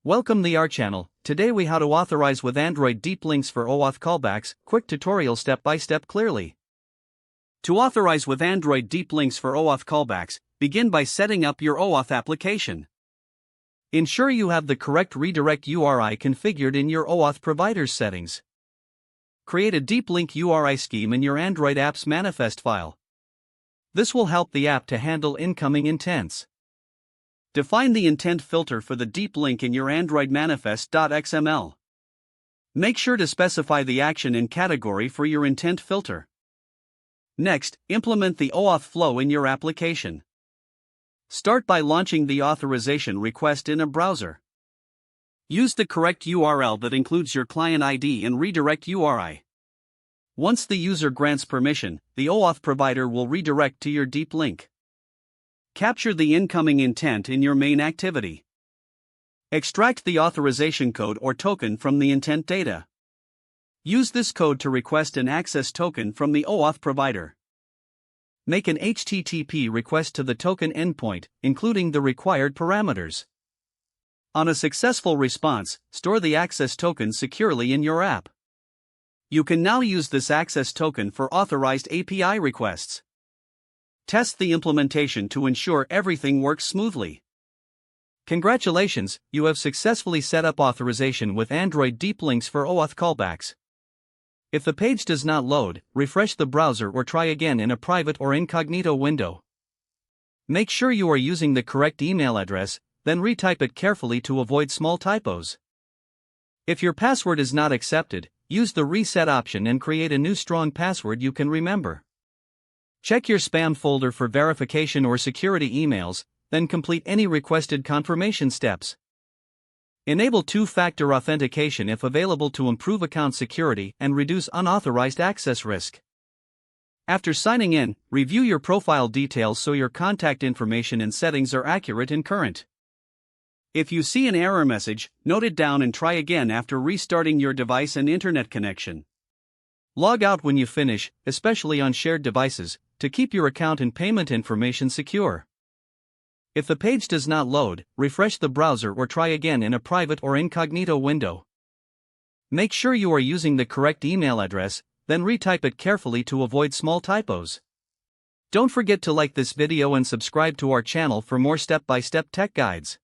Welcome to our channel. Today we how to authorize with Android deep links for OAuth callbacks. Quick tutorial step by step clearly. To authorize with Android deep links for OAuth callbacks, begin by setting up your OAuth application. Ensure you have the correct redirect URI configured in your OAuth provider's settings. Create a deep link URI scheme in your Android app's manifest file. This will help the app to handle incoming intents. Define the intent filter for the deep link in your Android manifest.xml. Make sure to specify the action and category for your intent filter. Next, implement the OAuth flow in your application. Start by launching the authorization request in a browser. Use the correct URL that includes your client ID and redirect URI. Once the user grants permission, the OAuth provider will redirect to your deep link. Capture the incoming intent in your main activity. Extract the authorization code or token from the intent data. Use this code to request an access token from the OAuth provider. Make an HTTP request to the token endpoint, including the required parameters. On a successful response, store the access token securely in your app. You can now use this access token for authorized API requests. Test the implementation to ensure everything works smoothly. Congratulations, you have successfully set up authorization with Android deep links for OAuth callbacks. If the page does not load, refresh the browser or try again in a private or incognito window. Make sure you are using the correct email address, then retype it carefully to avoid small typos. If your password is not accepted, use the reset option and create a new strong password you can remember. Check your spam folder for verification or security emails, then complete any requested confirmation steps. Enable two-factor authentication if available to improve account security and reduce unauthorized access risk. After signing in, review your profile details so your contact information and settings are accurate and current. If you see an error message, note it down and try again after restarting your device and internet connection. Log out when you finish, especially on shared devices, to keep your account and payment information secure. If the page does not load, refresh the browser or try again in a private or incognito window. Make sure you are using the correct email address, then retype it carefully to avoid small typos. Don't forget to like this video and subscribe to our channel for more step-by-step tech guides.